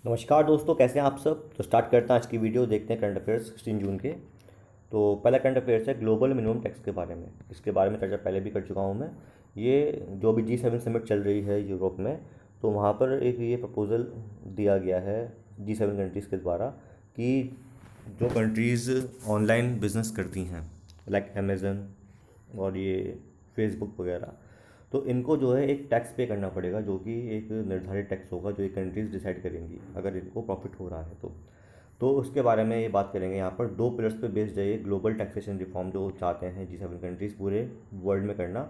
नमस्कार दोस्तों, कैसे हैं आप सब। तो स्टार्ट करते हैं आज की वीडियो। देखते हैं करंट अफेयर्स 16 जून के। तो पहला करंट अफेयर्स है ग्लोबल मिनिमम टैक्स के बारे में। इसके बारे में चर्चा पहले भी कर चुका हूं मैं। ये जो भी G7 समिट चल रही है यूरोप में, तो वहाँ पर एक ये प्रपोज़ल दिया गया है G7 कंट्रीज़ के द्वारा कि जो कंट्रीज़ ऑनलाइन बिजनेस करती हैं लाइक अमेज़न और ये फेसबुक वगैरह, तो इनको जो है एक टैक्स पे करना पड़ेगा, जो कि एक निर्धारित टैक्स होगा जो ये कंट्रीज़ डिसाइड करेंगी अगर इनको प्रॉफिट हो रहा है तो उसके बारे में ये बात करेंगे यहाँ पर। दो पिलर्स पे बेस्ड है ये ग्लोबल टैक्सेशन रिफॉर्म जो चाहते हैं G7 कंट्रीज़ पूरे वर्ल्ड में करना।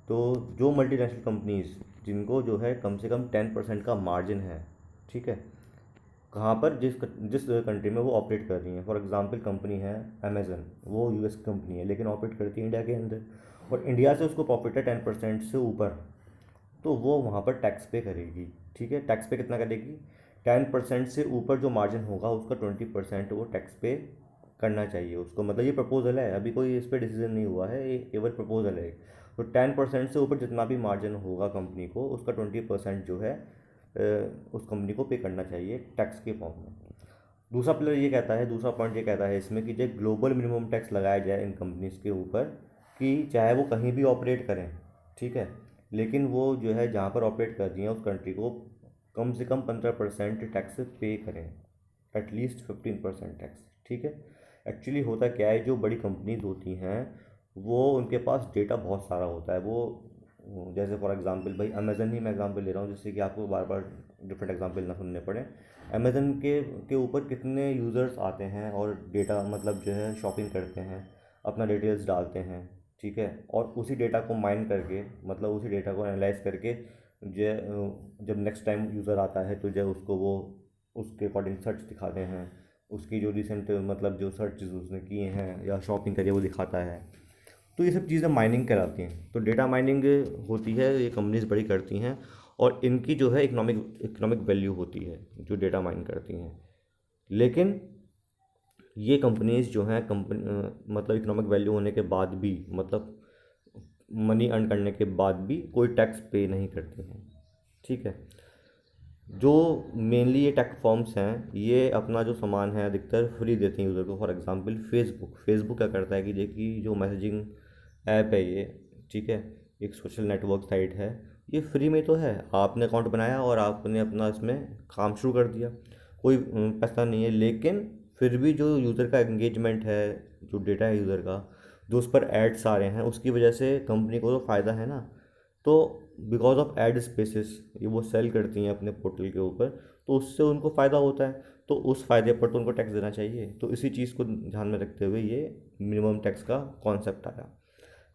तो जो मल्टीनेशनल कंपनीज़ जिनको जो है कम से कम 10% का मार्जिन है, ठीक है, कहाँ पर जिस जिस कंट्री में वो ऑपरेट कर रही हैं। फॉर एग्जांपल कंपनी है अमेज़न, वो यूएस कंपनी है लेकिन ऑपरेट करती है इंडिया के अंदर, और इंडिया से उसको प्रॉफिट है 10% से ऊपर, तो वो वहाँ पर टैक्स पे करेगी। ठीक है, टैक्स पे कितना करेगी? 10% से ऊपर जो मार्जिन होगा उसका 20% वो टैक्स पे करना चाहिए उसको। मतलब ये प्रपोजल है, अभी कोई इस पर डिसीजन नहीं हुआ है, ये केवल प्रपोजल है। तो 10% से ऊपर जितना भी मार्जिन होगा कंपनी को, उसका 20% जो है उस कंपनी को पे करना चाहिए टैक्स के फॉर्म में। दूसरा पिलर ये कहता है, दूसरा पॉइंट ये कहता है इसमें कि जो ग्लोबल मिनिमम टैक्स लगाया जाए इन कंपनीज़ के ऊपर, कि चाहे वो कहीं भी ऑपरेट करें, ठीक है, लेकिन वो जो है जहाँ पर ऑपरेट कर रही हैं उस कंट्री को कम से कम 15% टैक्स पे करें, एटलीस्ट 15% टैक्स। ठीक है, एक्चुअली होता क्या है, जो बड़ी कंपनीज होती हैं वो उनके पास डेटा बहुत सारा होता है। वो जैसे फॉर एग्जांपल, भाई अमेज़न ही मैं एग्जांपल ले रहा हूँ जिससे कि आपको बार बार डिफरेंट एग्जांपल ना सुनने पड़े। अमेज़न के ऊपर कितने यूज़र्स आते हैं और डेटा मतलब जो है शॉपिंग करते हैं, अपना डिटेल्स डालते हैं, ठीक है, और उसी डेटा को माइन करके, मतलब उसी डेटा को एनालाइज करके जो जब नेक्स्ट टाइम यूज़र आता है तो जो उसको वो उसके अकॉर्डिंग सर्च दिखाते हैं, उसकी जो रिसेंट मतलब जो सर्च उसने किए हैं या शॉपिंग करी है वो दिखाता है। तो ये सब चीज़ें माइनिंग कराती हैं। तो डेटा माइनिंग होती है, ये कंपनीज बड़ी करती हैं, और इनकी जो है इकोनॉमिक वैल्यू होती है जो डेटा माइन करती हैं। लेकिन ये कंपनीज जो हैं मतलब इकोनॉमिक वैल्यू होने के बाद भी, मतलब मनी अर्न करने के बाद भी कोई टैक्स पे नहीं करती हैं। ठीक है, जो मेनली ये टेक फर्म्स हैं ये अपना जो सामान है अधिकतर फ्री देते हैं यूज़र को। फॉर एग्जांपल फेसबुक क्या करता है कि देखिए जो मैसेजिंग ऐप है ये, ठीक है, एक सोशल नेटवर्क साइट है, ये फ्री में तो है। आपने अकाउंट बनाया और आपने अपना इसमें काम शुरू कर दिया, कोई पैसा नहीं है, लेकिन फिर भी जो यूज़र का एंगेजमेंट है, जो डेटा है यूज़र का, जो उस पर एड्स आ रहे हैं, उसकी वजह से कंपनी को तो फ़ायदा है ना। तो बिकॉज ऑफ एड स्पेसेस ये वो सेल करती हैं अपने पोर्टल के ऊपर, तो उससे उनको फ़ायदा होता है, तो उस फ़ायदे पर तो उनको टैक्स देना चाहिए। तो इसी चीज़ को ध्यान में रखते हुए ये मिनिमम टैक्स का कॉन्सेप्ट आया।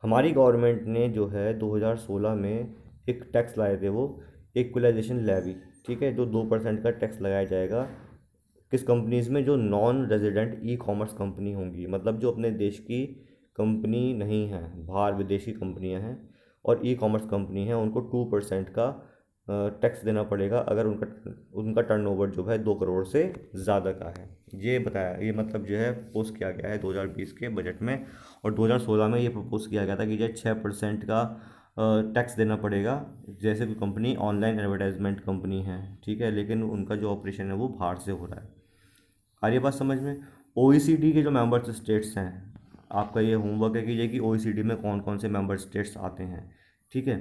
हमारी गवर्नमेंट ने जो है 2016 में एक टैक्स लाए थे, वो इक्वलाइजेशन लेवी, ठीक है, जो 2% का टैक्स लगाया जाएगा किस कंपनीज़ में, जो non resident e commerce company होंगी, मतलब जो अपने देश की कंपनी नहीं है, बाहर विदेशी कंपनियां हैं और ई कॉमर्स कंपनी है, उनको 2% का टैक्स देना पड़ेगा अगर उनका उनका टर्नओवर जो है 2 करोड़ से ज़्यादा का है। ये बताया, ये मतलब जो है प्रपोज किया गया है 2020 के बजट में। और 2016 में ये प्रपोज किया गया था कि जो 6% का टैक्स देना पड़ेगा, जैसे कोई कंपनी ऑनलाइन एडवर्टाइजमेंट कंपनी है, ठीक है, लेकिन उनका जो ऑपरेशन है वो बाहर से हो रहा है। आ रही है बात समझ में? OECD के जो मेंबर स्टेट्स हैं, आपका ये होमवर्क है कि ये कि OECD में कौन कौन से मेंबर स्टेट्स आते हैं, ठीक है।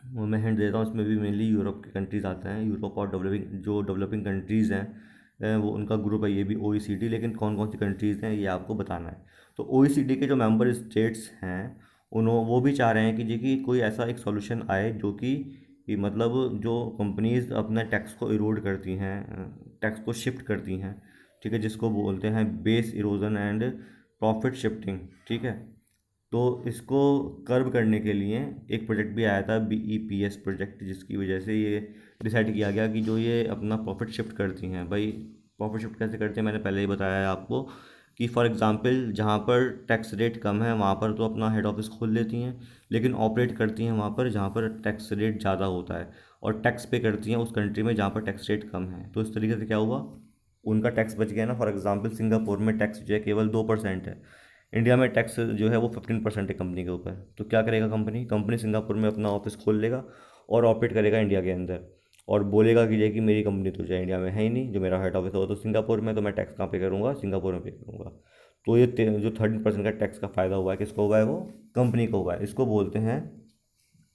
वो मैं हिंट देता हूँ, इसमें भी मेनली यूरोप के कंट्रीज़ आते हैं, यूरोप और डेवलपिंग कंट्रीज़ हैं, वो उनका ग्रुप है ये भी OECD, लेकिन कौन कौन सी कंट्रीज़ हैं ये आपको बताना है। तो OECD के जो मेंबर स्टेट्स हैं वो भी चाह रहे हैं कि जी कि कोई ऐसा एक सॉल्यूशन आए जो कि मतलब जो कंपनीज अपने टैक्स को इरोड करती हैं, टैक्स को शिफ्ट करती हैं, ठीक है, जिसको बोलते हैं base erosion and profit shifting, ठीक है। तो इसको कर्व करने के लिए एक प्रोजेक्ट भी आया था, BEPS प्रोजेक्ट, जिसकी वजह से ये डिसाइड किया गया कि जो ये अपना प्रॉफिट शिफ्ट करती हैं, भाई प्रॉफिट शिफ्ट कैसे करते हैं मैंने पहले ही बताया है आपको, कि फॉर एग्जांपल जहाँ पर टैक्स रेट कम है वहाँ पर तो अपना हेड ऑफिस खोल लेती हैं, लेकिन ऑपरेट करती हैं वहाँ पर जहाँ पर टैक्स रेट ज़्यादा होता है, और टैक्स पे करती हैं उस कंट्री में जहाँ पर टैक्स रेट कम है। तो इस तरीके से क्या हुआ, उनका टैक्स बच गया ना। फॉर एग्जांपल सिंगापुर में टैक्स जो है केवल 2% है, इंडिया में टैक्स जो है वो 15% है कंपनी के ऊपर। तो क्या करेगा कंपनी कंपनी सिंगापुर में अपना ऑफिस खोल लेगा और ऑपरेट करेगा इंडिया के अंदर, और बोलेगा कि कि मेरी कंपनी तो जो है इंडिया में है ही नहीं, जो मेरा हेड ऑफिस होगा तो सिंगापुर में, तो मैं टैक्स कहाँ पे करूँगा, सिंगापुर में पे करूँगा। तो ये जो 13% का टैक्स का फ़ायदा हुआ है, किसको हुआ है, वो कंपनी को हुआ है। इसको बोलते हैं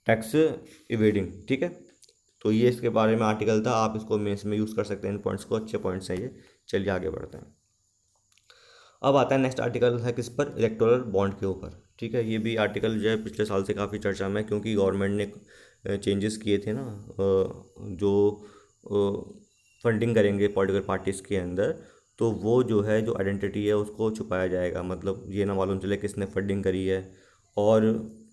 टैक्स इवेडिंग, ठीक है। तो ये इसके बारे में आर्टिकल था, आप इसको मेंस में यूज़ कर सकते हैं, इन पॉइंट्स को, अच्छे पॉइंट्स हैं ये। चलिए आगे बढ़ते हैं। अब आता है नेक्स्ट आर्टिकल है किस पर, इलेक्टोरल बॉन्ड के ऊपर, ठीक है। ये भी आर्टिकल जो है पिछले साल से काफ़ी चर्चा में है, क्योंकि गवर्नमेंट ने चेंजेस किए थे ना, जो फंडिंग करेंगे पॉलिटिकल पार्टीज़ के अंदर, तो वो जो है जो आइडेंटिटी है उसको छुपाया जाएगा, मतलब ये ना मालूम चले किसने फंडिंग करी है। और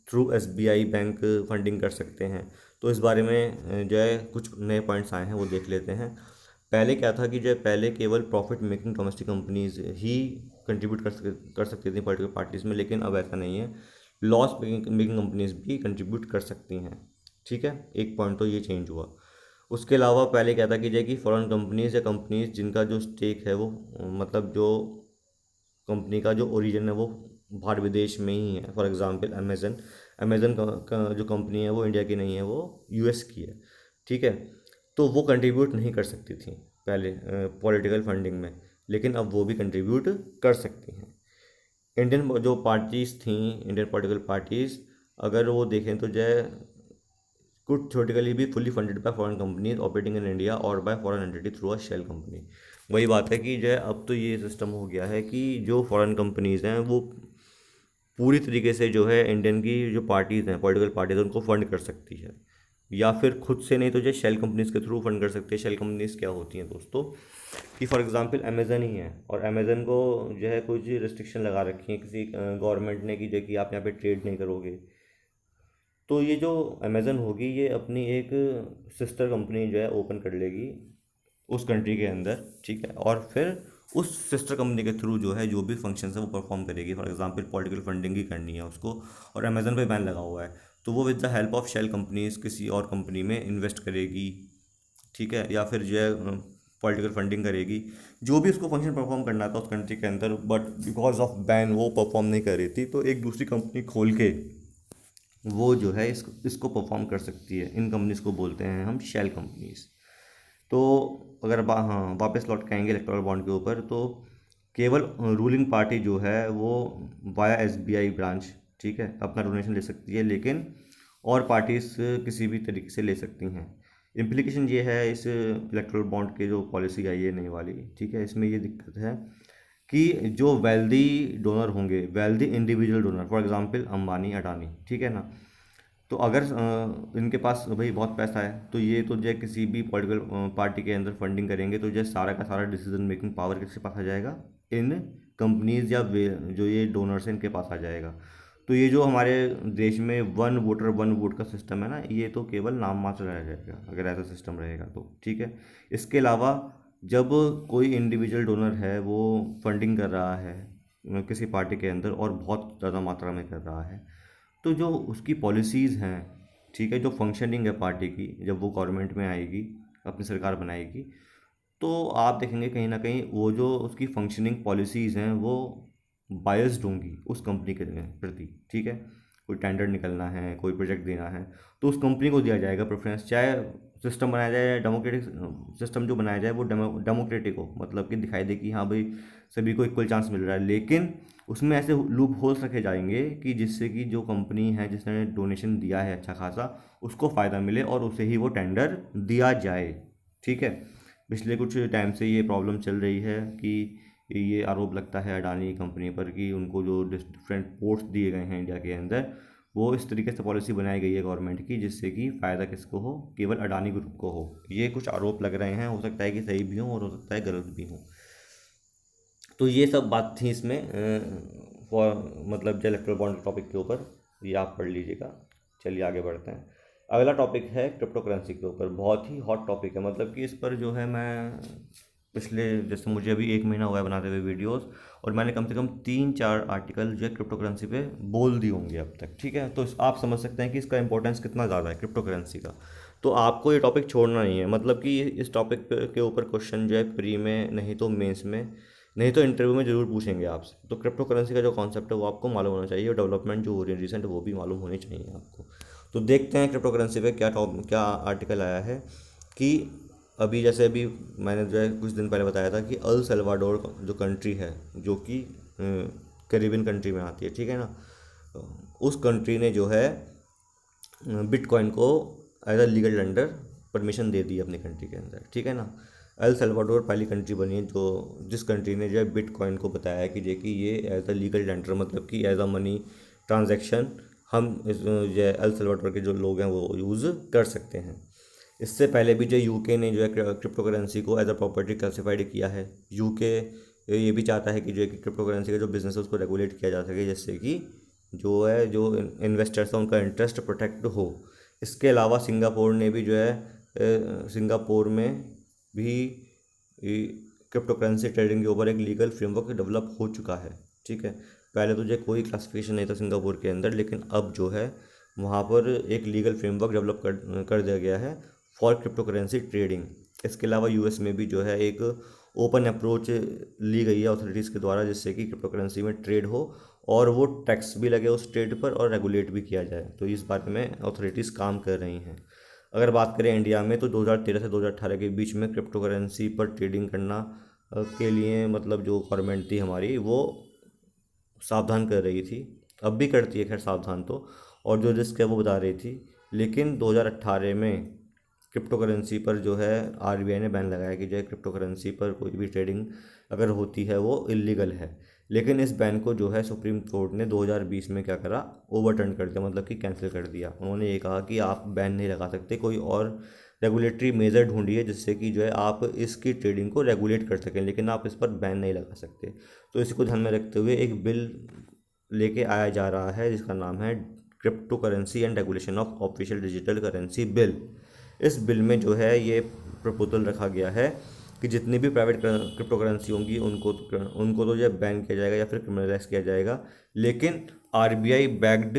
थ्रू एसबीआई बैंक फंडिंग कर सकते हैं। तो इस बारे में जो है कुछ नए पॉइंट्स आए हैं, वो देख लेते हैं। पहले क्या था कि जो है पहले केवल प्रॉफिट मेकिंग डोमेस्टिक कंपनीज ही कंट्रीब्यूट कर सकती थी पॉलिटिकल पार्टीज़ में, लेकिन अब ऐसा नहीं है, लॉस मेकिंग कंपनीज भी कंट्रीब्यूट कर सकती हैं, ठीक है। एक पॉइंट तो ये चेंज हुआ। उसके अलावा पहले क्या था कि जय कि फॉरेन कंपनीज या कंपनीज जिनका जो स्टेक है वो, मतलब जो कंपनी का जो ओरिजिन है वो बाहर विदेश में ही है। फॉर एग्जांपल अमेजन, अमेजन का जो कंपनी है वो इंडिया की नहीं है, वो यूएस की है, ठीक है। तो वो कंट्रीब्यूट नहीं कर सकती थी पहले पॉलिटिकल फंडिंग में, लेकिन अब वो भी कंट्रीब्यूट कर सकती हैं। इंडियन जो पार्टीज़ थी, इंडियन पॉलिटिकल पार्टीज़, अगर वो देखें तो जो है could theoretically be fully funded by foreign companies operating in India or by foreign entity through a shell company। वही बात है कि जो है अब तो ये सिस्टम हो गया है कि जो फॉरेन कंपनीज़ हैं वो पूरी तरीके से जो है इंडियन की जो पार्टीज़ हैं, पॉलिटिकल पार्टीज़, उनको फंड कर सकती है, या फिर खुद से नहीं तो जो शेल कंपनीज़ के थ्रू फंड कर सकती है। शेल कंपनीज़ क्या होती हैं दोस्तों, कि फॉर एग्जांपल अमेज़न ही है, और अमेज़न को जो है कुछ रिस्ट्रिक्शन लगा रखी है किसी गवर्नमेंट ने, कि जो कि आप यहाँ पे ट्रेड नहीं करोगे। तो ये जो अमेज़न होगी ये अपनी एक सिस्टर कंपनी जो है ओपन कर लेगी उस कंट्री के अंदर, ठीक है। और फिर उस सिस्टर कंपनी के थ्रू जो है जो भी फंक्शन है वो परफॉर्म करेगी। फॉर एग्जांपल पॉलिटिकल फंडिंग ही करनी है उसको, और अमेज़न पे बैन लगा हुआ है, तो वो with the help of shell companies किसी और कंपनी में इन्वेस्ट करेगी, ठीक है, या फिर जो है पॉलिटिकल फंडिंग करेगी, जो भी उसको फंक्शन परफॉर्म करना था उस कंट्री के अंदर, बट बिकॉज ऑफ बैन वो परफॉर्म नहीं कर रही थी, तो एक दूसरी कंपनी खोल के वो जो है इसको परफॉर्म कर सकती है। इन कंपनीज को बोलते हैं हम शेल कंपनीज। तो अगर हाँ वापस लौट के आएंगे इलेक्टोरल बॉन्ड के ऊपर, तो केवल रूलिंग पार्टी जो है वो वाया एसबीआई ब्रांच, ठीक है, अपना डोनेशन ले सकती है, लेकिन और पार्टीज किसी भी तरीके से ले सकती हैं। इम्प्लीकेशन ये है इस इलेक्टोरल बॉन्ड के जो पॉलिसी आई है नई वाली, ठीक है, इसमें ये दिक्कत है कि जो वेल्दी डोनर होंगे, wealthy individual donor, for example Ambani Adani, ठीक है ना, तो अगर इनके पास भाई बहुत पैसा है, तो ये तो जो है किसी भी पॉलिटिकल पार्टी के अंदर फंडिंग करेंगे, तो जो है सारा का सारा डिसीजन मेकिंग पावर किसके पास आ जाएगा, इन कंपनीज या जो ये डोनर्स हैं इनके पास आ जाएगा। तो ये जो हमारे देश में वन वोटर वन वोट का सिस्टम है ना, ये तो केवल नाम मात्र रह जाएगा अगर ऐसा सिस्टम रहेगा तो, ठीक है। इसके अलावा जब कोई इंडिविजुअल डोनर है वो फंडिंग कर रहा है किसी पार्टी के अंदर और बहुत ज़्यादा मात्रा में कर रहा है, तो जो उसकी पॉलिसीज़ हैं, ठीक है, जो फंक्शनिंग है पार्टी की, जब वो गवर्नमेंट में आएगी, अपनी सरकार बनाएगी, तो आप देखेंगे कहीं ना कहीं वो जो उसकी फंक्शनिंग पॉलिसीज़ हैं वो बायस्ड होंगी उस कंपनी के प्रति, ठीक है। कोई टेंडर निकलना है, कोई प्रोजेक्ट देना है, तो उस कंपनी को दिया जाएगा प्रेफरेंस, चाहे सिस्टम बनाया जाए डेमोक्रेटिक सिस्टम जो बनाया जाए वो डेमोक्रेटिक हो, मतलब कि दिखाई दे कि हाँ भाई सभी को इक्वल चांस मिल रहा है, लेकिन उसमें ऐसे लूप होल्स रखे जाएंगे कि जिससे कि जो कंपनी है जिसने डोनेशन दिया है अच्छा खासा, उसको फ़ायदा मिले और उसे ही वो टेंडर दिया जाए, ठीक है। पिछले कुछ टाइम से ये प्रॉब्लम चल रही है कि ये आरोप लगता है अडानी कंपनी पर कि उनको जो डिफरेंट पोर्ट्स दिए गए हैं इंडिया के अंदर, वो इस तरीके से पॉलिसी बनाई गई है गवर्नमेंट की जिससे कि फ़ायदा किसको हो, केवल अडानी ग्रुप को हो। ये कुछ आरोप लग रहे हैं, हो सकता है कि सही भी हों और हो सकता है गलत भी हों। तो ये सब बात थी इसमें फॉर मतलब जो इलेक्ट्रल बॉन्ड टॉपिक के ऊपर, ये आप पढ़ लीजिएगा। चलिए आगे बढ़ते हैं। अगला टॉपिक है क्रिप्टो करेंसी के ऊपर, बहुत ही हॉट टॉपिक है, मतलब कि इस पर जो है मैं पिछले, जैसे मुझे अभी 1 महीना हुआ है बनाते हुए वीडियोस, और मैंने कम से कम 3-4 आर्टिकल जो है क्रिप्टो करेंसी पे बोल दिए होंगे अब तक, ठीक है। तो आप समझ सकते हैं कि इसका इंपॉर्टेंस कितना ज़्यादा है क्रिप्टो करेंसी का। तो आपको ये टॉपिक छोड़ना नहीं है, मतलब कि इस टॉपिक के ऊपर क्वेश्चन जो है प्री में नहीं तो मेंस में नहीं तो इंटरव्यू में ज़रूर पूछेंगे आपसे। तो क्रिप्टो करेंसी का जो कॉन्सेप्ट है वो आपको मालूम होना चाहिए, और डेवलपमेंट जो हो रही है रिसेंट वो भी मालूम होनी चाहिए आपको। तो देखते हैं क्रिप्टो करेंसी पे क्या आर्टिकल आया है। कि अभी जैसे अभी मैंने जो है कुछ दिन पहले बताया था कि अल सल्वाडोर जो कंट्री है, जो कि कैरिबियन कंट्री में आती है, ठीक है ना, उस कंट्री ने जो है बिटकॉइन को as a legal tender permission दे दी अपनी कंट्री के अंदर, ठीक है ना। एल सल्वाडोर पहली कंट्री बनी है जो जिस कंट्री ने जो है बिटकॉइन को बताया कि जो कि ये एज अ लीगल टेंडर, मतलब कि एज अ मनी ट्रांजैक्शन हम जो एल सल्वाडोर के जो लोग हैं वो यूज़ कर सकते हैं। इससे पहले भी जो यूके ने जो है क्रिप्टो करेंसी को एज अ प्रॉपर्टी क्लासिफाइड किया है। यूके ये भी चाहता है कि जो है कि क्रिप्टो करेंसी का जो बिज़नेस है उसको रेगुलेट किया जा सके, जिससे कि जो इन्वेस्टर्स हैं उनका इंटरेस्ट प्रोटेक्ट हो। इसके अलावा सिंगापुर ने भी जो है सिंगापुर में भी क्रिप्टो करेंसी ट्रेडिंग के ऊपर एक लीगल फ्रेमवर्क डेवलप हो चुका है, ठीक है। पहले तो जो कोई क्लासिफिकेशन नहीं था सिंगापुर के अंदर, लेकिन अब जो है वहाँ पर एक लीगल फ्रेमवर्क डेवलप कर दिया गया है फॉर क्रिप्टो करेंसी ट्रेडिंग। इसके अलावा यूएस में भी जो है एक ओपन अप्रोच ली गई है अथॉरिटीज़ के द्वारा, जिससे कि क्रिप्टो करेंसी में ट्रेड हो और वो टैक्स भी लगे उस ट्रेड पर और रेगुलेट भी किया जाए। तो इस बारे में अथॉरिटीज़ काम कर रही हैं। अगर बात करें इंडिया में, तो 2013 से 2018 के बीच में क्रिप्टो करेंसी पर ट्रेडिंग करना के लिए मतलब जो गवर्नमेंट थी हमारी वो सावधान कर रही थी, अब भी करती है खैर सावधान तो, और जो रिस्क है वो बता रही थी। लेकिन 2018 में क्रिप्टो करेंसी पर जो है आरबीआई ने बैन लगाया कि जो है क्रिप्टो करेंसी पर कोई भी ट्रेडिंग अगर होती है वो इलीगल है। लेकिन इस बैन को जो है सुप्रीम कोर्ट ने 2020 में क्या करा, ओवरटर्न कर दिया, मतलब कि कैंसिल कर दिया। उन्होंने ये कहा कि आप बैन नहीं लगा सकते, कोई और रेगुलेटरी मेजर ढूंढिए जिससे कि जो है आप इसकी ट्रेडिंग को रेगुलेट कर सकें, लेकिन आप इस पर बैन नहीं लगा सकते। तो इसी को ध्यान में रखते हुए एक बिल लेके आया जा रहा है जिसका नाम है crypto currency and regulation of official digital currency bill. इस बिल में जो है ये प्रपोजल रखा गया है कि जितनी भी प्राइवेट क्रिप्टो करेंसी होंगी उनको तो जो है बैन किया जाएगा या फिर क्रिमिनलाइज किया जाएगा, लेकिन आरबीआई बैक्ड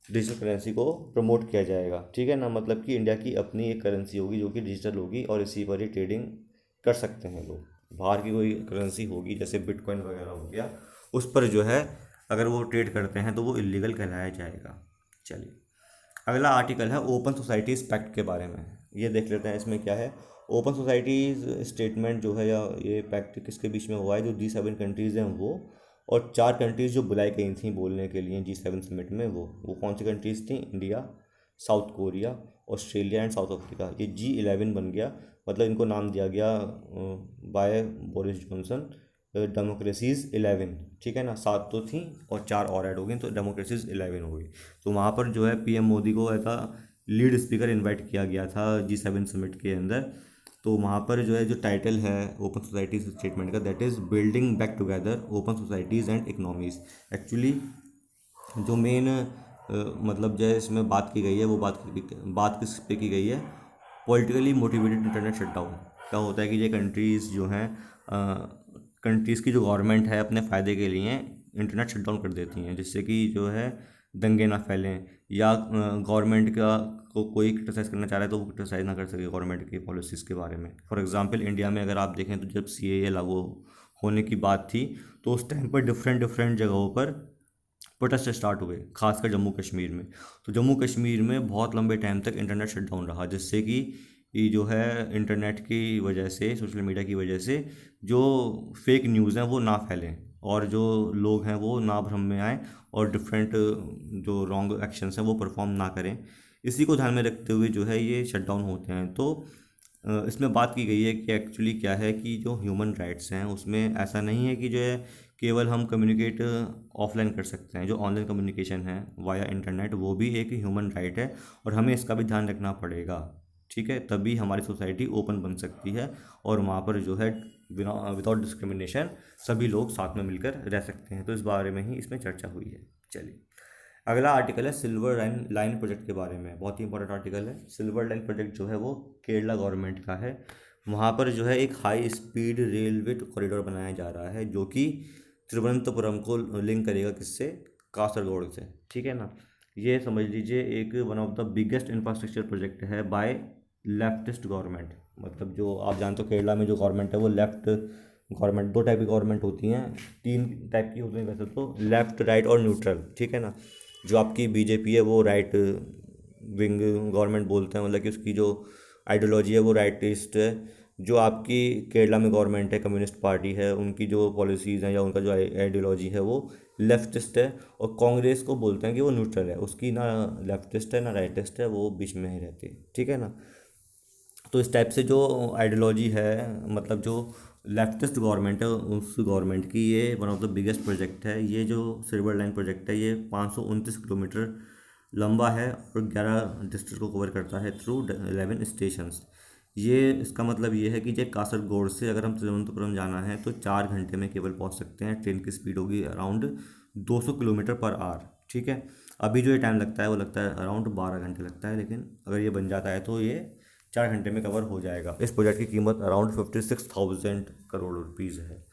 डिजिटल करेंसी को प्रमोट किया जाएगा, ठीक है ना। मतलब कि इंडिया की अपनी एक करेंसी होगी जो कि डिजिटल होगी और इसी पर ही ट्रेडिंग कर सकते हैं लोग। बाहर की कोई करेंसी होगी जैसे बिटकॉइन वगैरह हो गया, उस पर जो है अगर वो ट्रेड करते हैं तो वो इलीगल कहलाया जाएगा। चलिए, अगला आर्टिकल है ओपन सोसाइटीज़ पैक्ट के बारे में। ये देख लेते हैं इसमें क्या है। ओपन सोसाइटीज़ स्टेटमेंट जो है या ये पैक्ट किसके बीच में हुआ है, जो G7 कंट्रीज़ हैं वो, और 4 कंट्रीज़ जो बुलाई गई थी बोलने के लिए G7 समिट में, वो कौन सी कंट्रीज़ थी? India, south Korea, Australia and south Africa. ये G11 बन गया, मतलब इनको नाम दिया गया बाय बोरिस जॉनसन डेमोक्रेसीज़ 11, ठीक है ना। 7 तो थी और 4 और ऐड हो गई तो डेमोक्रेसीज़ 11 हो गई। तो वहाँ पर जो है पीएम मोदी को ऐसा लीड स्पीकर इनवाइट किया गया था G7 समिट के अंदर। तो वहाँ पर जो है जो टाइटल है ओपन सोसाइटीज़ स्टेटमेंट का, that is building back together open societies and economies. Actually जो मेन मतलब जो है इसमें बात की गई है वो बात किस पे की गई है, पॉलिटिकली मोटिवेटेड इंटरनेट शटडाउन। क्या होता है कि ये कंट्रीज़ जो हैं कंट्रीज़ की जो गवर्नमेंट है अपने फ़ायदे के लिए इंटरनेट शटडाउन कर देती हैं, जिससे कि जो है दंगे ना फैलें, या गवर्नमेंट का को कोई क्रिटिसाइज़ करना चाह रहा है तो वो क्रिटिसाइज़ ना कर सके गवर्नमेंट की पॉलिसीज़ के बारे में। फॉर एग्जांपल इंडिया में अगर आप देखें तो जब सीएए लागू होने की बात थी तो उस टाइम पर डिफरेंट डिफरेंट जगहों पर प्रोटेस्ट स्टार्ट हुए, खासकर जम्मू कश्मीर में। तो जम्मू कश्मीर में बहुत लंबे टाइम तक इंटरनेट शटडाउन रहा, जिससे कि ये जो है इंटरनेट की वजह से, सोशल मीडिया की वजह से जो फेक न्यूज़ हैं वो ना फैलें और जो लोग हैं वो ना भ्रम में आएँ और डिफरेंट जो रॉन्ग एक्शंस हैं वो परफॉर्म ना करें। इसी को ध्यान में रखते हुए जो है ये शटडाउन होते हैं। तो इसमें बात की गई है कि एक्चुअली क्या है कि जो ह्यूमन राइट्स हैं उसमें ऐसा नहीं है कि जो है केवल हम कम्युनिकेट ऑफलाइन कर सकते हैं। जो ऑनलाइन कम्युनिकेशन है वाया इंटरनेट वो भी एक ह्यूमन राइट है और हमें इसका भी ध्यान रखना पड़ेगा, ठीक है। तभी हमारी सोसाइटी ओपन बन सकती है और वहाँ पर जो है बिना विदाउट डिस्क्रिमिनेशन सभी लोग साथ में मिलकर रह सकते हैं। तो इस बारे में ही इसमें चर्चा हुई है। चलिए, अगला आर्टिकल है सिल्वर लाइन प्रोजेक्ट के बारे में। बहुत ही इंपॉर्टेंट आर्टिकल है। सिल्वर लाइन प्रोजेक्ट जो है वो केरला गवर्नमेंट का है। वहाँ पर जो है एक हाई स्पीड रेलवे कॉरिडोर बनाया जा रहा है जो कि तिरुवनंतपुरम को लिंक करेगा किससे? कासरगोड से, ठीक है ना। ये समझ लीजिए एक one of the biggest infrastructure project है बाय लेफ्टिस्ट गवर्नमेंट। मतलब जो आप जानते हो केरला में जो गवर्नमेंट है वो लेफ्ट गवर्नमेंट, 2 टाइप की गवर्नमेंट होती हैं, 3 टाइप की होती हैं वैसे तो, लेफ्ट, राइट और न्यूट्रल, ठीक है ना। जो आपकी बीजेपी है वो राइट विंग गवर्नमेंट बोलते हैं, मतलब कि उसकी जो आइडियोलॉजी है वो राइटिस्ट है। जो आपकी केरला में गवर्नमेंट है, कम्युनिस्ट पार्टी है, उनकी जो पॉलिसीज़ हैं या उनका जो आइडियोलॉजी है वो लेफ्टिस्ट है। और कांग्रेस को बोलते हैं कि वो न्यूट्रल है, उसकी ना लेफ्टिस्ट है ना राइटिस्ट है, वो बीच में ही रहती है, ठीक है ना। तो इस टाइप से जो आइडियोलॉजी है, मतलब जो लेफ्टिस्ट गवर्नमेंट है, उस गवर्नमेंट की ये one of the biggest project है। ये जो सिल्वर लाइन प्रोजेक्ट है ये 529 किलोमीटर लंबा है और 11 डिस्ट्रिक्ट को कवर करता है थ्रू 11 स्टेशंस। ये इसका मतलब ये है कि जो कासरगोड से अगर हम तिरुवनंतपुरम जाना है तो 4 घंटे में केवल पहुंच सकते हैं। ट्रेन की स्पीड होगी अराउंड 200 किलोमीटर पर आवर, ठीक है। अभी जो ये टाइम लगता है वो लगता है अराउंड 12 घंटे लगता है, लेकिन अगर ये बन जाता है तो ये 4 घंटे में कवर हो जाएगा। इस प्रोजेक्ट की कीमत अराउंड 56,000 करोड़ रुपीज़ है।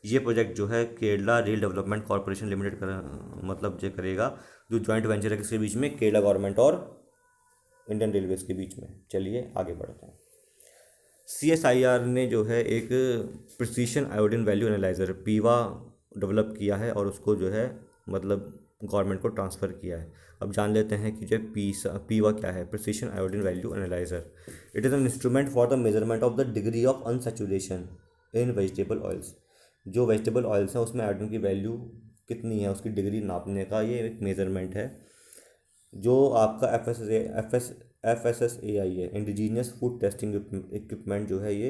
ये प्रोजेक्ट जो है Kerala rail development corporation limited मतलब जो करेगा, जो जॉइंट वेंचर है किसके बीच में, केरला गवर्नमेंट और इंडियन रेलवेज़ के बीच में। चलिए आगे बढ़ते हैं। CSIR ने जो है एक प्रिसीशन आयोडीन वैल्यू एनालाइज़र पीवा डेवलप किया है और उसको जो है मतलब गवर्नमेंट को ट्रांसफ़र किया है। अब जान लेते हैं कि जो पीवा क्या है, precision iodine value analyser. It is an instrument for the measurement of the degree of unsaturation in vegetable oils. जो वेजिटेबल ऑयल्स हैं उसमें आयोडीन की वैल्यू कितनी है उसकी डिग्री नापने का ये एक मेज़रमेंट है। जो आपका FSSAI है, इंडिजीनियस फूड टेस्टिंग इक्विपमेंट जो है ये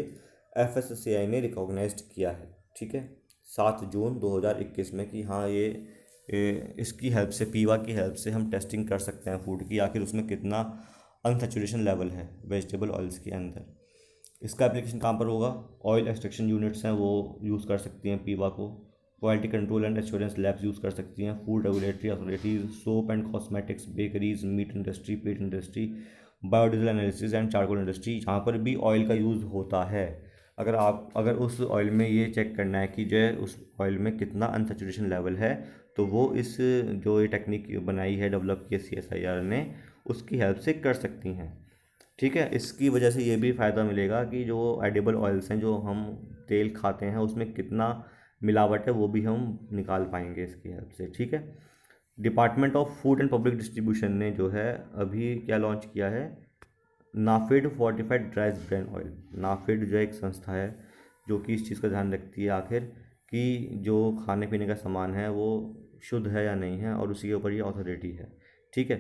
FSSAI ने रिकॉग्नाइज्ड किया है, ठीक है, 7 जून 2021 में, कि हाँ ये इसकी हेल्प से, पीवा की हेल्प से हम टेस्टिंग कर सकते हैं फूड की, आखिर उसमें कितना अनसेचुरेशन लेवल है वेजिटेबल ऑयल्स के अंदर। इसका एप्लीकेशन कहाँ पर होगा, ऑयल एक्सट्रैक्शन यूनिट्स हैं वो यूज़ कर सकती हैं पीवा को, quality control and assurance labs use कर सकती हैं, food regulatory authorities, soap and cosmetics, bakeries, meat industry, pet industry, biodiesel analysis and charcoal industry, जहाँ पर भी ऑयल का यूज़ होता है। अगर उस ऑयल में ये चेक करना है कि जो है उस ऑयल में कितना अनसेचुरेशन लेवल है, तो वो इस जो ये टेक्निक बनाई है, डेवलप की CSIR ने, उसकी हेल्प से कर सकती हैं, ठीक है। इसकी वजह से ये भी फ़ायदा मिलेगा कि जो एडिबल ऑयल्स हैं, जो हम तेल खाते हैं, उसमें कितना मिलावट है वो भी हम निकाल पाएंगे इसकी हेल्प से, ठीक है। Department of food and public distribution ने जो है अभी क्या लॉन्च किया है, NAFED fortified rice bran oil. NAFED जो एक संस्था है जो कि इस चीज़ का ध्यान रखती है आखिर कि जो खाने पीने का सामान है वो शुद्ध है या नहीं है, और उसी के ऊपर ये अथॉरिटी है, ठीक है।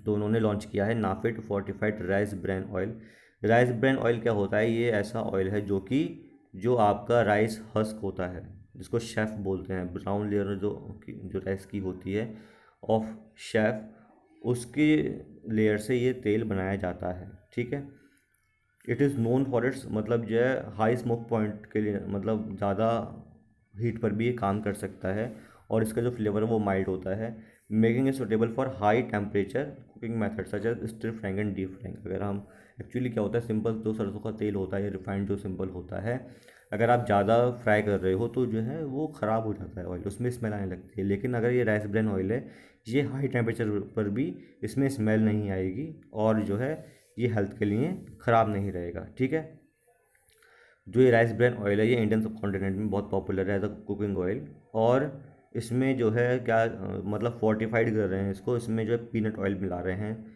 तो उन्होंने लॉन्च किया है NAFED fortified rice bran oil. Rice bran oil क्या होता है, ये ऐसा ऑयल है जो कि जो आपका राइस हस्क होता है, जिसको शेफ बोलते हैं, ब्राउन लेयर जो राइस की होती है ऑफ शेफ, उसकी लेयर से ये तेल बनाया जाता है, ठीक है। It is known for its, मतलब जो है हाई स्मोक पॉइंट के लिए, मतलब ज़्यादा हीट पर भी ये काम कर सकता है, और इसका जो फ्लेवर है वो माइल्ड होता है, making it suitable for high temperature cooking method such as stir frying and deep frying. अगर हम एक्चुअली क्या होता है, सिंपल जो सरसों का तेल होता है या रिफाइंड जो सिंपल होता है, अगर आप ज़्यादा फ्राई कर रहे हो तो जो है वो ख़राब हो जाता है ऑयल, उसमें स्मेल आने लगती है। लेकिन अगर ये राइस ब्रान ऑयल है, ये हाई टेम्परेचर पर भी इसमें स्मेल नहीं आएगी, और जो है ये हेल्थ के लिए ख़राब नहीं रहेगा, ठीक है। जो ये राइस ब्रान ऑयल है ये इंडियन सब कॉन्टिनेंट में बहुत पॉपुलर है एज अ कुकिंग ऑयल, और इसमें जो है क्या मतलब फोर्टिफाइड कर रहे हैं इसको, इसमें जो है पीनट ऑयल मिला रहे हैं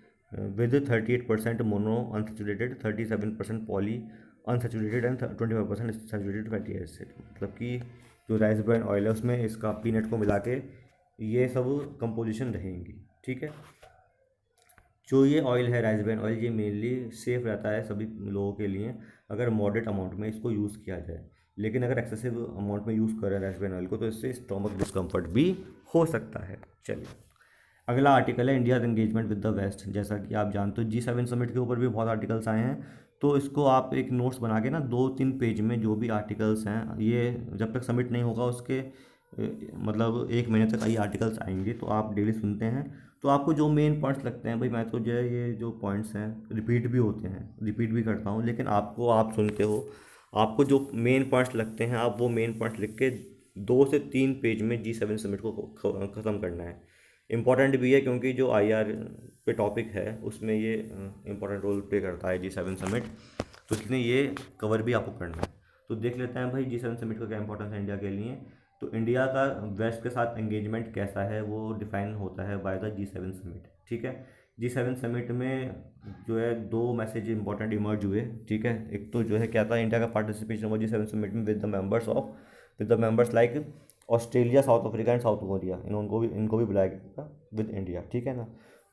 with 38% mono unsaturated, 37% poly unsaturated and 25% saturated fatty acid. मतलब कि जो राइस ब्रान ऑयल है उसमें इसका पीनट को मिला के ये सब कंपोजिशन रहेंगी, ठीक है। जो ये ऑयल है राइस ब्रान ऑयल, ये मेनली सेफ़ रहता है सभी लोगों के लिए अगर मॉडरेट अमाउंट में इसको यूज़ किया जाए। लेकिन अगर एक्सेसिव अमाउंट में यूज़ कर रहे हैं राइस ब्रान ऑयल को, तो इससे स्टोमक डिस्कम्फर्ट भी हो सकता है। चलिए अगला आर्टिकल है India engagement with the west. जैसा कि आप जानते हो G7 समिट के ऊपर भी बहुत आर्टिकल्स आए हैं, तो इसको आप एक नोट्स बना के ना 2-3 पेज में जो भी आर्टिकल्स हैं, ये जब तक समिट नहीं होगा उसके मतलब 1 महीने तक ये आर्टिकल्स आएंगे, तो आप डेली सुनते हैं, तो आपको जो मेन पॉइंट्स लगते हैं, भाई मैं तो जो है ये जो पॉइंट्स हैं रिपीट भी होते हैं, रिपीट भी करता हूँ, लेकिन आपको, आप सुनते हो, आपको जो मेन पॉइंट्स लगते हैं आप वो मेन पॉइंट्स लिख के 2 से 3 पेज में G7 समिट को ख़त्म करना है। इम्पॉर्टेंट भी है क्योंकि जो IR पे टॉपिक है उसमें ये इम्पॉर्टेंट रोल प्ले करता है G7 समिट, तो इसलिए ये कवर भी आपको करना है। तो देख लेते हैं भाई G7 समिट का क्या इंपॉर्टेंस है इंडिया के लिए। तो इंडिया का वेस्ट के साथ एंगेजमेंट कैसा है वो डिफाइन होता है बाय द G7 समिट, ठीक है। G7 समिट में जो है दो मैसेज इंपॉर्टेंट इमर्ज हुए, ठीक है। एक तो जो है क्या था, इंडिया का पार्टिसिपेशन हुआ G7 समिट में with the members like Australia, south Africa and south Korea, इनको भी बुलाया गया था विद इंडिया, ठीक है ना।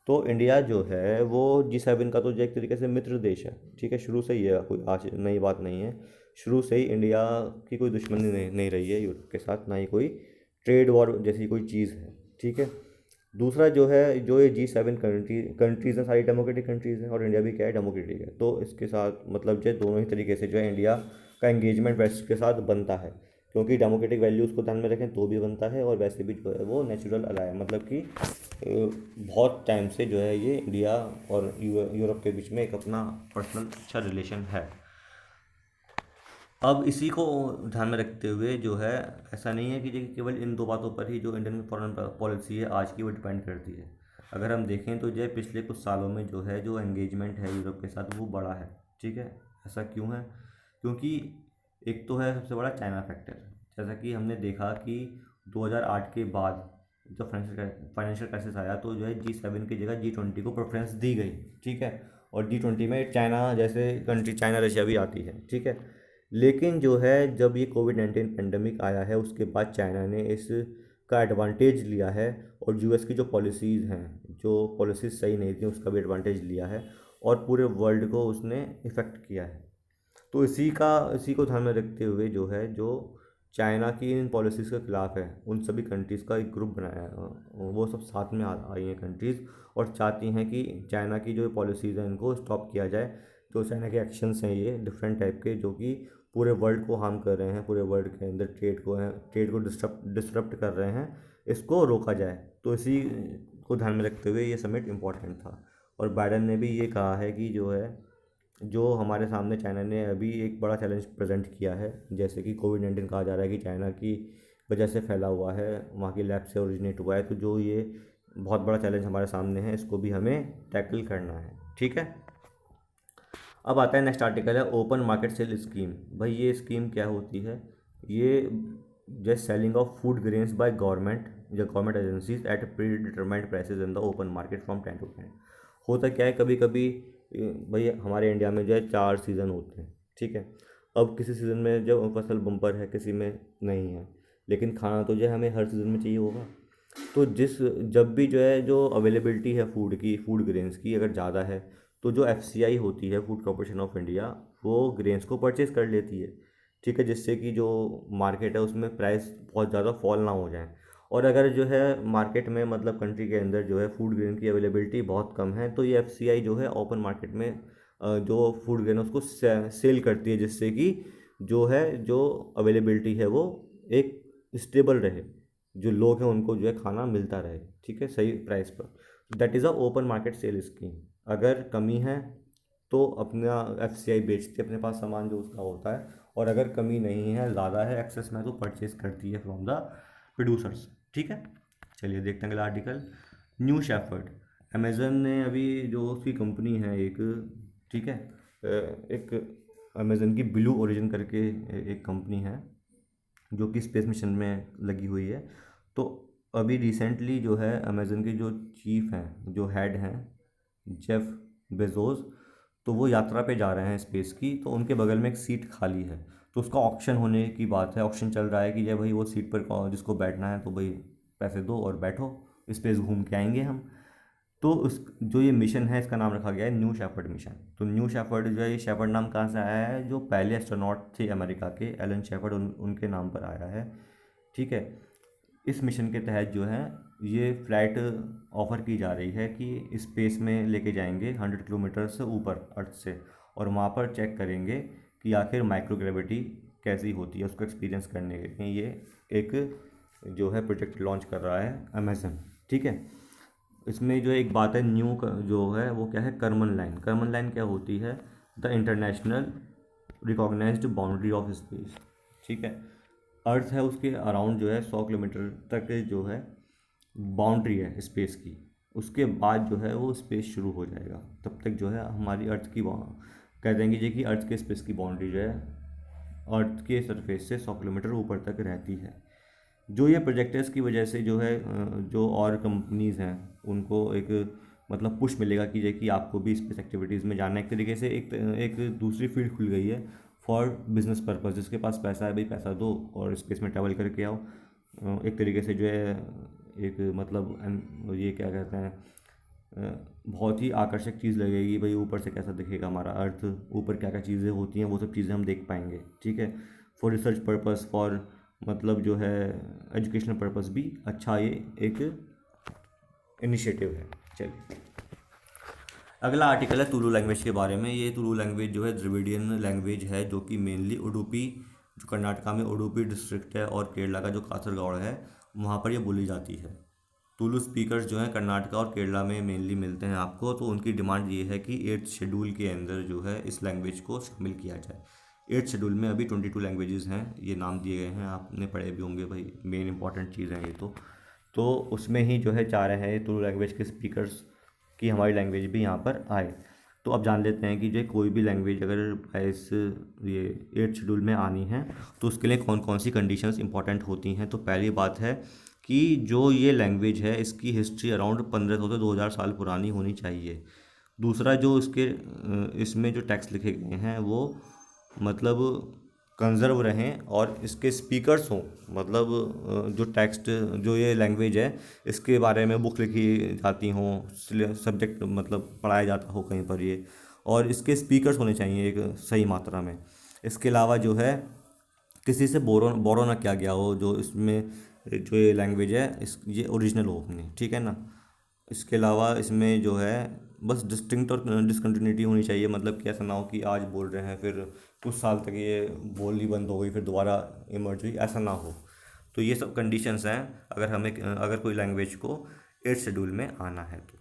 तो इंडिया जो है वो G7 का तो जो एक तरीके से मित्र देश है, ठीक है, शुरू से ही है, कोई आज नई बात नहीं है। शुरू से ही इंडिया की कोई दुश्मनी नहीं रही है यूरोप के साथ, ना ही कोई ट्रेड वॉर जैसी कोई चीज़ है, ठीक है। दूसरा जो है, जो ये G7 कंट्रीज़ हैं सारी डेमोक्रेटिक कंट्रीज़ हैं, और इंडिया भी क्या है, डेमोक्रेटिक है। तो इसके साथ मतलब जो दोनों ही तरीके से जो है इंडिया का एंगेजमेंट वेस्ट के साथ बनता है, क्योंकि डेमोक्रेटिक वैल्यूज़ को ध्यान में रखें तो भी बनता है, और वैसे भी जो है वो नेचुरल अलाय है, मतलब कि बहुत टाइम से जो है ये इंडिया और यूरोप के बीच में एक अपना पर्सनल अच्छा रिलेशन है। अब इसी को ध्यान में रखते हुए जो है, ऐसा नहीं है कि जो केवल इन दो बातों पर ही जो इंडियन फॉरेन पॉलिसी है आज की वो डिपेंड करती है। अगर हम देखें तो जो है पिछले कुछ सालों में जो है जो एंगेजमेंट है यूरोप के साथ वो बढ़ा है, ठीक है। ऐसा क्यों है? क्योंकि एक तो है सबसे बड़ा चाइना फैक्टर। जैसा कि हमने देखा कि 2008 के बाद जब फाइनेंशियल क्राइसिस आया तो जो है G7 की जगह G20 को प्रेफरेंस दी गई, ठीक है। और G20 में चाइना जैसे कंट्री, चाइना रशिया भी आती है, ठीक है। लेकिन जो है जब ये कोविड-19 पेंडेमिक आया है उसके बाद चाइना ने इसका एडवांटेज लिया है, और यूएस की जो पॉलिसीज़ हैं, जो पॉलिसीज़ सही नहीं थी उसका भी एडवांटेज लिया है, और पूरे वर्ल्ड को उसने इफ़ेक्ट किया है। तो इसी को ध्यान में रखते हुए जो है, जो चाइना की इन पॉलिसीज़ के ख़िलाफ़ है उन सभी कंट्रीज़ का एक ग्रुप बनाया है। वो सब साथ में आई हैं कंट्रीज़, और चाहती हैं कि चाइना की जो पॉलिसीज़ हैं इनको स्टॉप किया जाए। जो चाइना के एक्शंस हैं ये डिफरेंट टाइप के, जो कि पूरे वर्ल्ड को हार्म कर रहे हैं, पूरे वर्ल्ड के अंदर ट्रेड को डिसरप्ट कर रहे हैं, इसको रोका जाए। तो इसी को ध्यान में रखते हुए ये समिट इम्पोर्टेंट था। और बाइडन ने भी ये कहा है कि जो है, जो हमारे सामने चाइना ने अभी एक बड़ा चैलेंज प्रेजेंट किया है, जैसे कि कोविड-19 कहा जा रहा है कि चाइना की वजह से फैला हुआ है, वहाँ की लैब से ओरिजिनेट हुआ है। तो जो ये बहुत बड़ा चैलेंज हमारे सामने है, इसको भी हमें टैकल करना है, ठीक है। अब आता है नेक्स्ट आर्टिकल है ओपन मार्केट सेल स्कीम। भाई ये स्कीम क्या होती है? ये just selling of food grains by government या government agencies at predetermined prices in the open market from 10 to 10। होता क्या है, कभी कभी भाई हमारे इंडिया में जो है 4 सीज़न होते हैं, ठीक है। अब किसी सीज़न में जो फसल बम्पर है, किसी में नहीं है, लेकिन खाना तो जो है हमें हर सीज़न में चाहिए होगा। तो जब भी जो है जो अवेलेबिलिटी है फूड की, फूड ग्रेन्स की अगर ज़्यादा है, तो जो FCI होती है, फूड कॉरपोरेशन ऑफ इंडिया, वो ग्रेन्स को परचेज़ कर लेती है, ठीक है, जिससे कि जो मार्केट है उसमें प्राइस बहुत ज़्यादा फॉल ना हो जाए। और अगर जो है मार्केट में, मतलब कंट्री के अंदर जो है फूड ग्रेन की अवेलेबिलिटी बहुत कम है, तो ये FCI जो है ओपन मार्केट में जो फूड ग्रेन है उसको सेल करती है, जिससे कि जो है जो अवेलेबिलिटी है वो एक स्टेबल रहे, जो लोग हैं उनको जो है खाना मिलता रहे, ठीक है, सही प्राइस पर। That is a open market sale scheme. अगर कमी है तो अपना FCI बेचती है अपने पास सामान जो उसका होता है, और अगर कमी नहीं है, ज़्यादा है, एक्सेस में, तो परचेज करती है फ्रॉम द प्रोड्यूसर्स, ठीक है। चलिए देखते हैं अगला आर्टिकल। New shepherd. अमेज़न ने अभी जो उसकी कंपनी है एक, ठीक है, एक अमेज़न की ब्लू ओरिजिन करके एक कंपनी है जो कि स्पेस मिशन में लगी हुई है। तो अभी रिसेंटली जो है अमेज़न के जो चीफ हैं, जो हेड हैं, जेफ बेजोस, तो वो यात्रा पे जा रहे हैं स्पेस की, तो उनके बगल में एक सीट खाली है। तो उसका ऑक्शन होने की बात है, ऑक्शन चल रहा है कि जब भाई वो सीट पर जिसको बैठना है तो भाई पैसे दो और बैठो, स्पेस घूम के आएंगे हम। तो उस जो ये मिशन है इसका नाम रखा गया है न्यू शेफर्ड मिशन। तो न्यू शेफर्ड जो है, ये शेफर्ड नाम कहाँ से आया है? जो पहले एस्ट्रोनॉट थे अमेरिका के, एलन शेफर्ड, उनके नाम पर आया है, ठीक है। इस मिशन के तहत जो है ये फ्लाइट ऑफ़र की जा रही है कि स्पेस में लेके जाएंगे 100 किलोमीटर से ऊपर अर्थ से, और वहाँ पर चेक करेंगे कि आखिर माइक्रोग्रेविटी कैसी होती है, उसको एक्सपीरियंस करने के लिए ये एक जो है प्रोजेक्ट लॉन्च कर रहा है अमेज़न, ठीक है। इसमें जो एक बात है न्यू जो है वो क्या है, कर्मन लाइन। कर्मन लाइन क्या होती है? The international recognised boundary of space, ठीक है। अर्थ है उसके अराउंड जो है 100 किलोमीटर तक जो है बाउंड्री है स्पेस की, उसके बाद जो है वो स्पेस शुरू हो जाएगा। तब तक जो है हमारी अर्थ की कह देंगे जी कि अर्थ के स्पेस की बाउंड्री जो है अर्थ के सरफेस से 100 किलोमीटर ऊपर तक रहती है। जो ये प्रोजेक्टर्स की वजह से जो है जो और कंपनीज़ हैं उनको एक मतलब पुश मिलेगा कि कि आपको भी स्पेस एक्टिविटीज़ में जाना है। एक तरीके से एक दूसरी फील्ड खुल गई है फॉर बिजनेस पर्पस। जिसके पास पैसा है भाई पैसा दो और स्पेस में ट्रैवल करके आओ। एक तरीके से जो है एक मतलब ये क्या कहते हैं, बहुत ही आकर्षक चीज़ लगेगी भाई, ऊपर से कैसा दिखेगा हमारा अर्थ, ऊपर क्या क्या चीज़ें होती हैं वो सब चीज़ें हम देख पाएंगे। ठीक है, फॉर रिसर्च पर्पस, फॉर मतलब जो है एजुकेशनल पर्पस भी अच्छा ये एक इनिशिएटिव है। चलिए, अगला आर्टिकल है तुलु लैंग्वेज के बारे में। ये तुलु लैंग्वेज जो है द्रविडियन लैंग्वेज है, जो कि मेनली उडुपी, जो कर्नाटका में उडुपी डिस्ट्रिक्ट है, और केरला का जो कासरगोड है वहाँ पर ये बोली जाती है। तुलु स्पीकर्स जो हैं कर्नाटका और केरला में मेनली मिलते हैं आपको। तो उनकी डिमांड ये है कि 8th शेड्यूल के अंदर जो है इस लैंग्वेज को शामिल किया जाए। 8th शेड्यूल में अभी 22 लैंग्वेजेस हैं, ये नाम दिए गए हैं, आपने पढ़े भी होंगे भाई, मेन इंपॉर्टेंट चीज़ है ये। तो उसमें ही जो है चाह रहे हैं तुलु लैंग्वेज के स्पीकर्स कि हमारी लैंग्वेज भी यहाँ पर आए। तो अब जान लेते हैं कि जो कोई भी लैंग्वेज अगर इस ये 8th शेड्यूल में आनी है तो उसके लिए कौन कौन सी कंडीशंस इंपॉर्टेंट होती हैं। तो पहली बात है कि जो ये लैंग्वेज है इसकी हिस्ट्री अराउंड 1500 से 2000 साल पुरानी होनी चाहिए। दूसरा, जो इसमें जो टेक्स्ट लिखे गए हैं वो मतलब कंजर्व रहें और इसके स्पीकर्स हों, मतलब जो टेक्स्ट जो ये लैंग्वेज है इसके बारे में बुक लिखी जाती हों, सब्जेक्ट मतलब पढ़ाया जाता हो कहीं पर ये, और इसके स्पीकर्स होने चाहिए एक सही मात्रा में। इसके अलावा जो है किसी से बोरो ना किया गया हो, जो इसमें जो ये लैंग्वेज है इस ये ओरिजिनल हो अपनी, ठीक है ना। इसके अलावा इसमें जो है बस डिस्टिंक्ट और डिसकंटिन्यूटी होनी चाहिए, मतलब कि ऐसा ना हो कि आज बोल रहे हैं फिर कुछ साल तक ये बोलनी बंद हो गई फिर दोबारा इमर्ज हुई, ऐसा ना हो। तो ये सब कंडीशंस हैं अगर कोई लैंग्वेज को 8th शेड्यूल में आना है तो।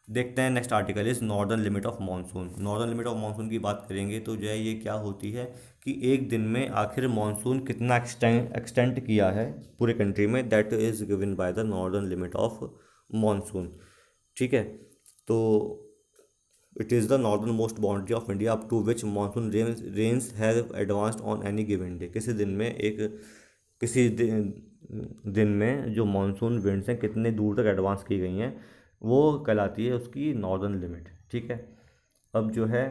देखते हैं next article is northern limit of monsoon. Northern limit of monsoon की बात करेंगे तो जो है ये क्या होती है कि एक दिन में आखिर मानसून कितना एक्सटेंड किया है पूरे कंट्री में, that is given by the northern limit of monsoon. ठीक है, तो it is the northern most boundary of India up to which monsoon rains have advanced on any given day. किसी दिन में जो मानसून विंड्स हैं कितने दूर तक एडवांस की गई हैं वो कहलाती है उसकी नॉर्दर्न लिमिट। ठीक है, अब जो है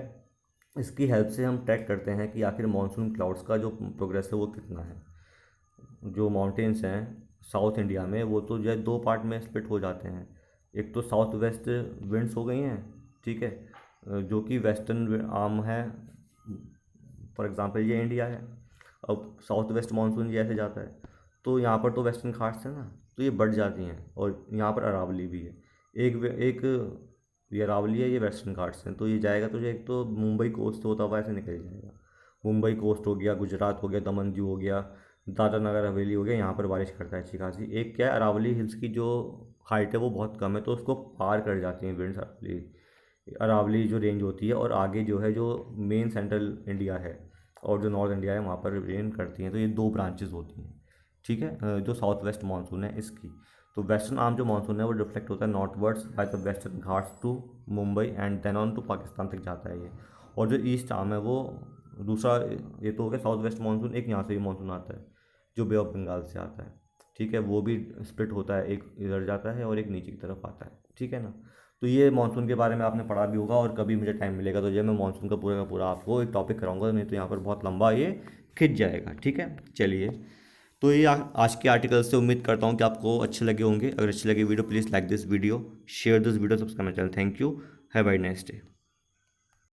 इसकी हेल्प से हम ट्रैक करते हैं कि आखिर मानसून क्लाउड्स का जो प्रोग्रेस है वो कितना है। जो माउंटेन्स हैं साउथ इंडिया में वो तो जो है दो पार्ट में स्प्लिट हो जाते हैं। एक तो साउथ वेस्ट विंड्स हो गई हैं, ठीक है, जो कि वेस्टर्न आर्म है, फॉर एग्जांपल ये इंडिया है। अब साउथ वेस्ट मानसून ये ऐसे जाता है, तो यहाँ पर तो वेस्टर्न घाट्स है ना, तो ये बढ़ जाती हैं, और यहाँ पर अरावली भी है। एक ये अरावली है, ये वेस्टर्न घाट्स हैं, तो ये जाएगा तो एक तो मुंबई कोस्ट होता हुआ ऐसे निकल जाएगा। मुंबई कोस्ट हो गया, गुजरात हो गया, दमन दीव हो गया, दादरा नगर हवेली हो गया, यहाँ पर बारिश करता है अच्छी खासी। एक क्या है, अरावली हिल्स की जो हाइट है वो बहुत कम है, तो उसको पार कर जाती हैं विंड्स अरावली जो रेंज होती है, और आगे जो है जो मेन सेंट्रल इंडिया है और जो नॉर्थ इंडिया है वहाँ पर रेन करती हैं। तो ये दो ब्रांचेस होती हैं, ठीक है, जो साउथ वेस्ट मानसून है इसकी। तो वेस्टर्न आर्म जो मानसून है वो रिफ्लेक्ट होता है northwards by the western Ghats to Mumbai and then on to Pakistan तक जाता है ये। और जो ईस्ट आर्म है वो दूसरा, ये तो हो गया साउथ वेस्ट मानसून, एक यहाँ से भी मानसून आता है जो बे ऑफ बंगाल से आता है, ठीक है, वो भी स्प्लिट होता है, एक इधर जाता है और एक नीचे की तरफ आता है, ठीक है ना। तो ये मानसून के बारे में आपने पढ़ा भी होगा, और कभी मुझे टाइम मिलेगा तो जो मैं मानसून का पूरा आपको एक टॉपिक कराऊंगा, नहीं तो यहाँ पर बहुत लंबा ये खिंच जाएगा। ठीक है, चलिए, तो ये आज के आर्टिकल से उम्मीद करता हूँ कि आपको अच्छे लगे होंगे। अगर अच्छी लगे video please like this video, share this video, subscribe my channel. Thank you, have a nice day.